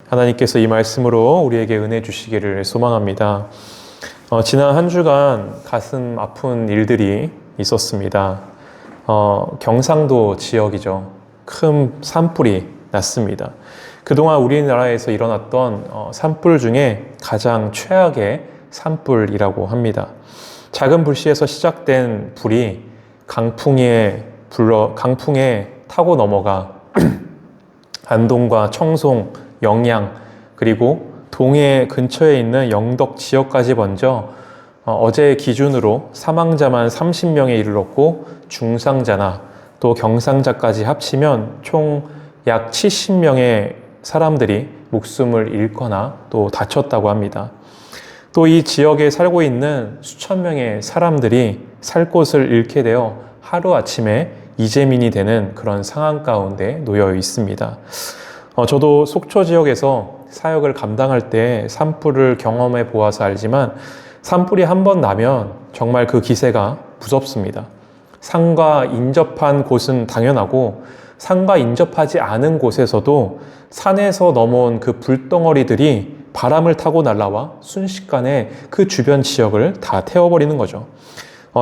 하나님께서 이 말씀으로 우리에게 은혜 주시기를 소망합니다. 지난 한 주간 가슴 아픈 일들이 있었습니다. 경상도 지역이죠. 큰 산불이 났습니다. 그동안 우리나라에서 일어났던 산불 중에 가장 최악의 산불이라고 합니다. 작은 불씨에서 시작된 불이 강풍에 타고 넘어가 안동과 청송, 영양, 그리고 동해 근처에 있는 영덕 지역까지 번져 어제 기준으로 사망자만 30명에 이르렀고 중상자나 또 경상자까지 합치면 총 약 70명의 사람들이 목숨을 잃거나 또 다쳤다고 합니다. 또 이 지역에 살고 있는 수천 명의 사람들이 살 곳을 잃게 되어 하루아침에 이재민이 되는 그런 상황 가운데 놓여 있습니다. 저도 속초 지역에서 사역을 감당할 때 산불을 경험해 보아서 알지만 산불이 한 번 나면 정말 그 기세가 무섭습니다. 산과 인접한 곳은 당연하고 산과 인접하지 않은 곳에서도 산에서 넘어온 그 불덩어리들이 바람을 타고 날아와 순식간에 그 주변 지역을 다 태워버리는 거죠.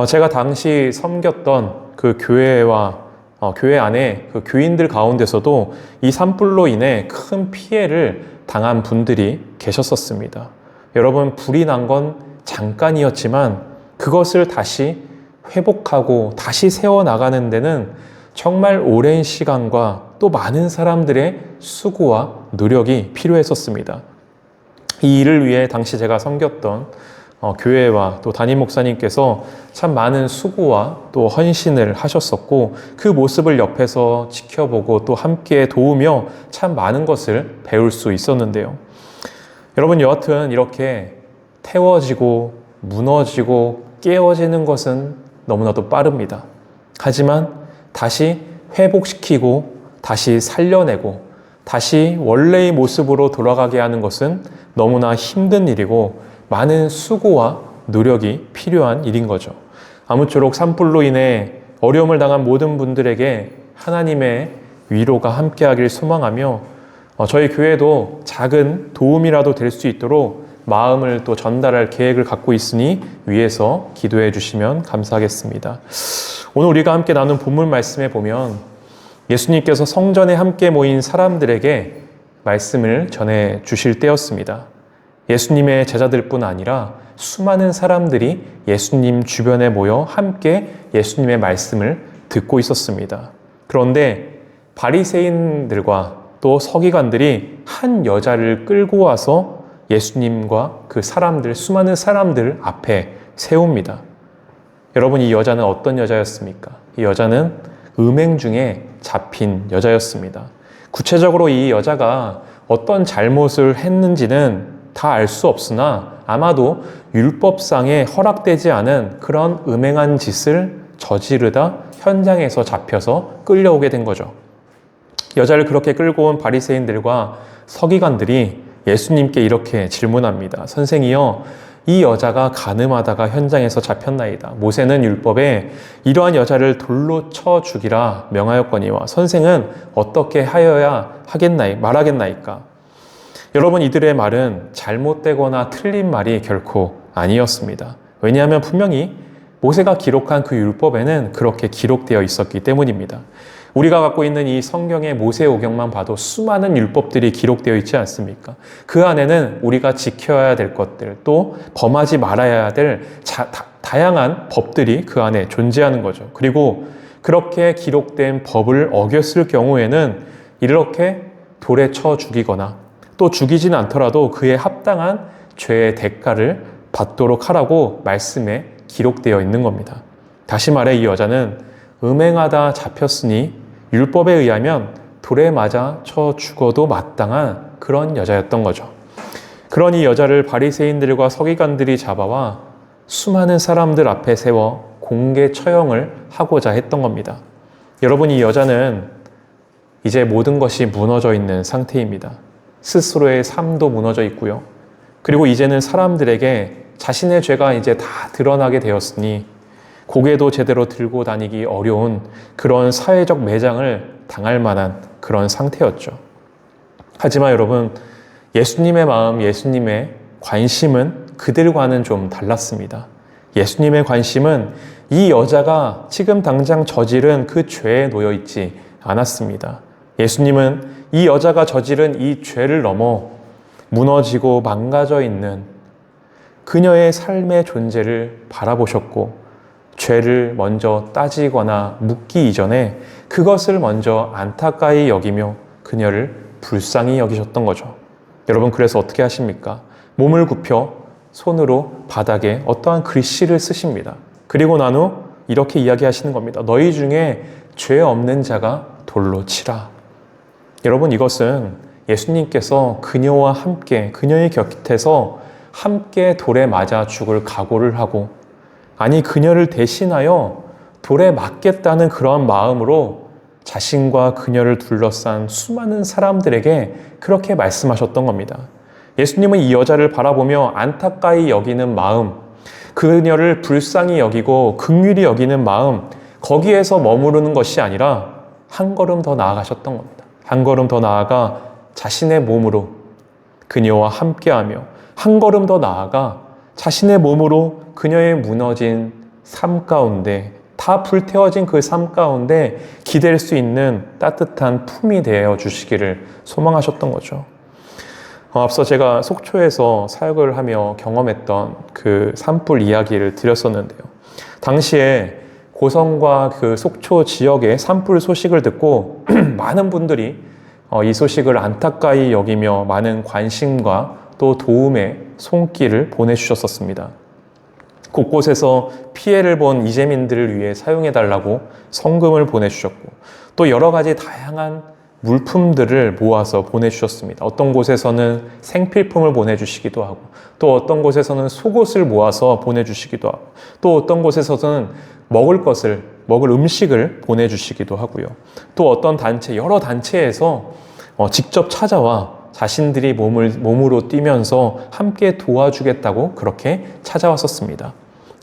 제가 당시 섬겼던 그 교회 안에 그 교인들 가운데서도 이 산불로 인해 큰 피해를 당한 분들이 계셨었습니다. 여러분, 불이 난 건 잠깐이었지만 그것을 다시 회복하고 다시 세워나가는 데는 정말 오랜 시간과 또 많은 사람들의 수고와 노력이 필요했었습니다. 이 일을 위해 당시 제가 섬겼던 교회와 또 담임 목사님께서 참 많은 수고와 또 헌신을 하셨었고 그 모습을 옆에서 지켜보고 또 함께 도우며 참 많은 것을 배울 수 있었는데요. 여러분, 여하튼 이렇게 태워지고 무너지고 깨어지는 것은 너무나도 빠릅니다. 하지만 다시 회복시키고 다시 살려내고 다시 원래의 모습으로 돌아가게 하는 것은 너무나 힘든 일이고 많은 수고와 노력이 필요한 일인 거죠. 아무쪼록 산불로 인해 어려움을 당한 모든 분들에게 하나님의 위로가 함께하길 소망하며 저희 교회도 작은 도움이라도 될 수 있도록 마음을 또 전달할 계획을 갖고 있으니 위에서 기도해 주시면 감사하겠습니다. 오늘 우리가 함께 나눈 본문 말씀에 보면 예수님께서 성전에 함께 모인 사람들에게 말씀을 전해 주실 때였습니다. 예수님의 제자들뿐 아니라 수많은 사람들이 예수님 주변에 모여 함께 예수님의 말씀을 듣고 있었습니다. 그런데 바리새인들과 또 서기관들이 한 여자를 끌고 와서 예수님과 그 사람들, 수많은 사람들 앞에 세웁니다. 여러분, 이 여자는 어떤 여자였습니까? 이 여자는 음행 중에 잡힌 여자였습니다. 구체적으로 이 여자가 어떤 잘못을 했는지는 다 알 수 없으나 아마도 율법상에 허락되지 않은 그런 음행한 짓을 저지르다 현장에서 잡혀서 끌려오게 된 거죠. 여자를 그렇게 끌고 온 바리새인들과 서기관들이 예수님께 이렇게 질문합니다. 선생이여, 이 여자가 간음하다가 현장에서 잡혔나이다. 모세는 율법에 이러한 여자를 돌로 쳐 죽이라 명하였거니와 선생은 어떻게 하여야 말하겠나이까? 여러분, 이들의 말은 잘못되거나 틀린 말이 결코 아니었습니다. 왜냐하면 분명히 모세가 기록한 그 율법에는 그렇게 기록되어 있었기 때문입니다. 우리가 갖고 있는 이 성경의 모세오경만 봐도 수많은 율법들이 기록되어 있지 않습니까? 그 안에는 우리가 지켜야 될 것들, 또 범하지 말아야 될 다양한 법들이 그 안에 존재하는 거죠. 그리고 그렇게 기록된 법을 어겼을 경우에는 이렇게 돌에 쳐 죽이거나 또 죽이진 않더라도 그에 합당한 죄의 대가를 받도록 하라고 말씀에 기록되어 있는 겁니다. 다시 말해 이 여자는 음행하다 잡혔으니 율법에 의하면 돌에 맞아 쳐 죽어도 마땅한 그런 여자였던 거죠. 그런 이 여자를 바리새인들과 서기관들이 잡아와 수많은 사람들 앞에 세워 공개 처형을 하고자 했던 겁니다. 여러분, 이 여자는 이제 모든 것이 무너져 있는 상태입니다. 스스로의 삶도 무너져 있고요. 그리고 이제는 사람들에게 자신의 죄가 이제 다 드러나게 되었으니 고개도 제대로 들고 다니기 어려운 그런 사회적 매장을 당할 만한 그런 상태였죠. 하지만 여러분, 예수님의 마음, 예수님의 관심은 그들과는 좀 달랐습니다. 예수님의 관심은 이 여자가 지금 당장 저지른 그 죄에 놓여 있지 않았습니다. 예수님은 이 여자가 저지른 이 죄를 넘어 무너지고 망가져 있는 그녀의 삶의 존재를 바라보셨고, 죄를 먼저 따지거나 묻기 이전에 그것을 먼저 안타까이 여기며 그녀를 불쌍히 여기셨던 거죠. 여러분, 그래서 어떻게 하십니까? 몸을 굽혀 손으로 바닥에 어떠한 글씨를 쓰십니다. 그리고 난 후 이렇게 이야기하시는 겁니다. 너희 중에 죄 없는 자가 돌로 치라. 여러분, 이것은 예수님께서 그녀와 함께, 그녀의 곁에서 함께 돌에 맞아 죽을 각오를 하고, 아니 그녀를 대신하여 돌에 맞겠다는 그러한 마음으로 자신과 그녀를 둘러싼 수많은 사람들에게 그렇게 말씀하셨던 겁니다. 예수님은 이 여자를 바라보며 안타까이 여기는 마음, 그녀를 불쌍히 여기고 긍휼히 여기는 마음, 거기에서 머무르는 것이 아니라 한 걸음 더 나아가셨던 겁니다. 한 걸음 더 나아가 자신의 몸으로 그녀와 함께하며, 한 걸음 더 나아가 자신의 몸으로 그녀의 무너진 삶 가운데, 다 불태워진 그 삶 가운데 기댈 수 있는 따뜻한 품이 되어 주시기를 소망하셨던 거죠. 앞서 제가 속초에서 사역을 하며 경험했던 그 산불 이야기를 드렸었는데요. 당시에 고성과 그 속초 지역의 산불 소식을 듣고 많은 분들이 이 소식을 안타까이 여기며 많은 관심과 또 도움의 손길을 보내주셨었습니다. 곳곳에서 피해를 본 이재민들을 위해 사용해달라고 성금을 보내주셨고, 또 여러 가지 다양한 물품들을 모아서 보내주셨습니다. 어떤 곳에서는 생필품을 보내주시기도 하고, 또 어떤 곳에서는 속옷을 모아서 보내주시기도 하고, 또 어떤 곳에서는 먹을 음식을 보내주시기도 하고요. 또 어떤 단체, 여러 단체에서 직접 찾아와 자신들이 몸으로 뛰면서 함께 도와주겠다고 그렇게 찾아왔었습니다.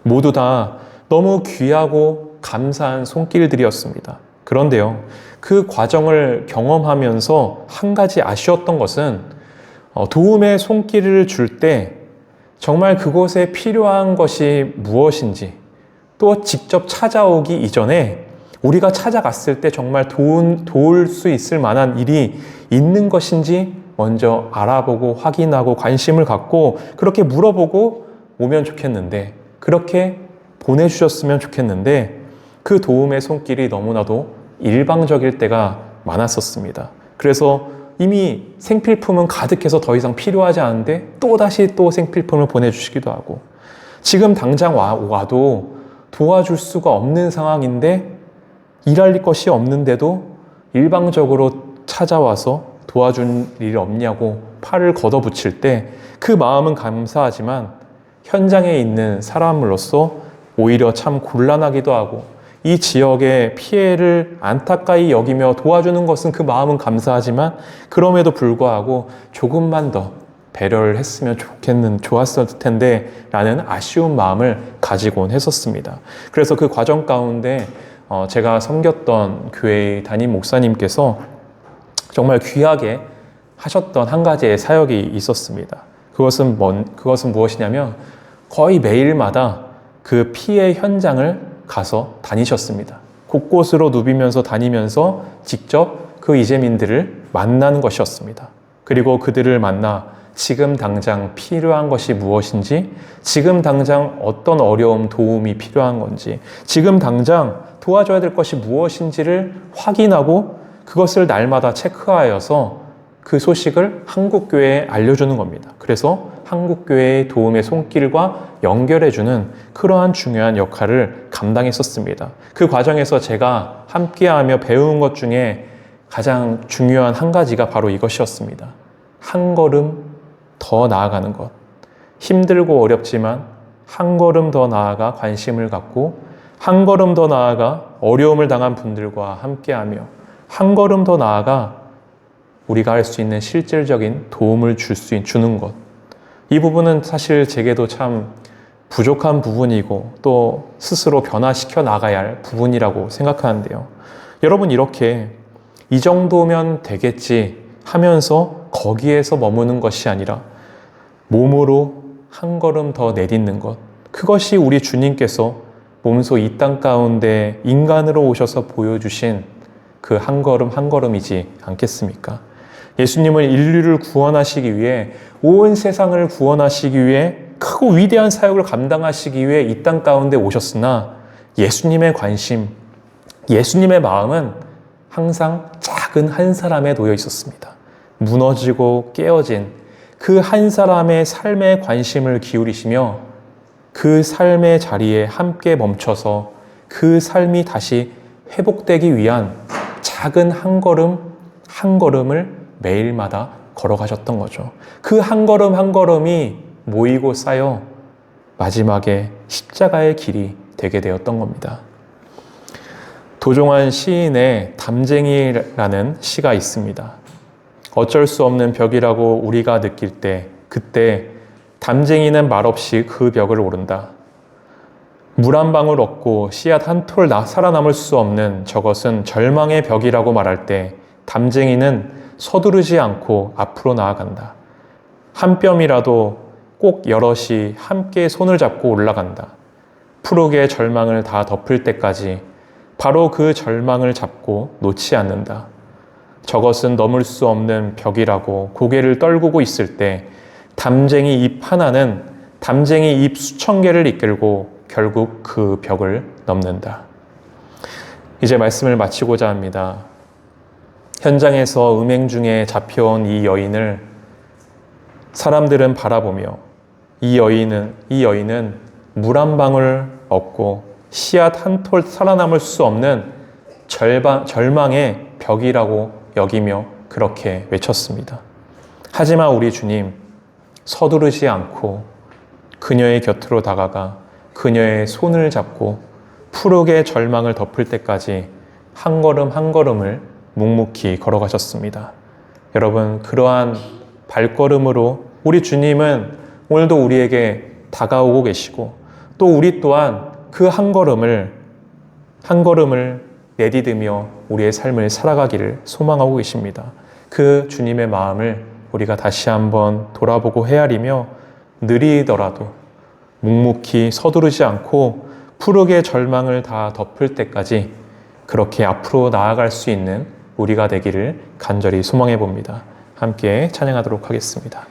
모두 다 너무 귀하고 감사한 손길들이었습니다. 그런데요, 그 과정을 경험하면서 한 가지 아쉬웠던 것은 도움의 손길을 줄 때 정말 그곳에 필요한 것이 무엇인지, 또 직접 찾아오기 이전에 우리가 찾아갔을 때 정말 도울 수 있을 만한 일이 있는 것인지 먼저 알아보고 확인하고 관심을 갖고 그렇게 물어보고 오면 좋겠는데, 그렇게 보내주셨으면 좋겠는데, 그 도움의 손길이 너무나도 일방적일 때가 많았었습니다. 그래서 이미 생필품은 가득해서 더 이상 필요하지 않은데 또다시 또 생필품을 보내주시기도 하고, 지금 당장 와도 도와줄 수가 없는 상황인데 일할 것이 없는데도 일방적으로 찾아와서 도와준 일 없냐고 팔을 걷어붙일 때 그 마음은 감사하지만 현장에 있는 사람으로서 오히려 참 곤란하기도 하고, 이 지역의 피해를 안타까이 여기며 도와주는 것은 그 마음은 감사하지만 그럼에도 불구하고 조금만 더 배려를 했으면 좋았을 텐데 라는 아쉬운 마음을 가지곤 했었습니다. 그래서 그 과정 가운데 제가 섬겼던 교회의 담임 목사님께서 정말 귀하게 하셨던 한 가지의 사역이 있었습니다. 그것은 무엇이냐면 거의 매일마다 그 피해 현장을 가서 다니셨습니다. 곳곳으로 누비면서 다니면서 직접 그 이재민들을 만나는 것이었습니다. 그리고 그들을 만나 지금 당장 필요한 것이 무엇인지, 지금 당장 어떤 어려움, 도움이 필요한 건지, 지금 당장 도와줘야 될 것이 무엇인지를 확인하고 그것을 날마다 체크하여서 그 소식을 한국교회에 알려주는 겁니다. 그래서 한국교회의 도움의 손길과 연결해주는 그러한 중요한 역할을 감당했었습니다. 그 과정에서 제가 함께하며 배운 것 중에 가장 중요한 한 가지가 바로 이것이었습니다. 한 걸음 더 나아가는 것. 힘들고 어렵지만 한 걸음 더 나아가 관심을 갖고, 한 걸음 더 나아가 어려움을 당한 분들과 함께하며, 한 걸음 더 나아가 우리가 할 수 있는 실질적인 도움을 주는 것. 이 부분은 사실 제게도 참 부족한 부분이고 또 스스로 변화시켜 나가야 할 부분이라고 생각하는데요. 여러분, 이렇게 이 정도면 되겠지 하면서 거기에서 머무는 것이 아니라 몸으로 한 걸음 더 내딛는 것, 그것이 우리 주님께서 몸소 이 땅 가운데 인간으로 오셔서 보여주신 그 한 걸음 한 걸음이지 않겠습니까? 예수님은 인류를 구원하시기 위해, 온 세상을 구원하시기 위해, 크고 위대한 사역을 감당하시기 위해 이 땅 가운데 오셨으나 예수님의 관심, 예수님의 마음은 항상 작은 한 사람에 놓여 있었습니다. 무너지고 깨어진 그 한 사람의 삶에 관심을 기울이시며 그 삶의 자리에 함께 멈춰서 그 삶이 다시 회복되기 위한 작은 한 걸음 한 걸음을 매일마다 걸어가셨던 거죠. 그 한 걸음 한 걸음이 모이고 쌓여 마지막에 십자가의 길이 되게 되었던 겁니다. 도종환 시인의 담쟁이라는 시가 있습니다. 어쩔 수 없는 벽이라고 우리가 느낄 때, 그때 담쟁이는 말없이 그 벽을 오른다. 물 한 방울 얻고 씨앗 한 톨 살아남을 수 없는 저것은 절망의 벽이라고 말할 때 담쟁이는 서두르지 않고 앞으로 나아간다. 한 뼘이라도 꼭 여럿이 함께 손을 잡고 올라간다. 푸르게 절망을 다 덮을 때까지 바로 그 절망을 잡고 놓지 않는다. 저것은 넘을 수 없는 벽이라고 고개를 떨구고 있을 때 담쟁이 잎 하나는 담쟁이 잎 수천 개를 이끌고 결국 그 벽을 넘는다. 이제 말씀을 마치고자 합니다. 현장에서 음행 중에 잡혀온 이 여인을 사람들은 바라보며 이 여인은 물 한 방울 얻고 씨앗 한 톨 살아남을 수 없는 절망의 벽이라고 여기며 그렇게 외쳤습니다. 하지만 우리 주님, 서두르지 않고 그녀의 곁으로 다가가 그녀의 손을 잡고 푸르게 절망을 덮을 때까지 한 걸음 한 걸음을 묵묵히 걸어가셨습니다. 여러분, 그러한 발걸음으로 우리 주님은 오늘도 우리에게 다가오고 계시고, 또 우리 또한 그 한 걸음을 내디디며 우리의 삶을 살아가기를 소망하고 계십니다. 그 주님의 마음을 우리가 다시 한번 돌아보고 헤아리며 느리더라도 묵묵히 서두르지 않고 푸르게 절망을 다 덮을 때까지 그렇게 앞으로 나아갈 수 있는 우리가 되기를 간절히 소망해 봅니다. 함께 찬양하도록 하겠습니다.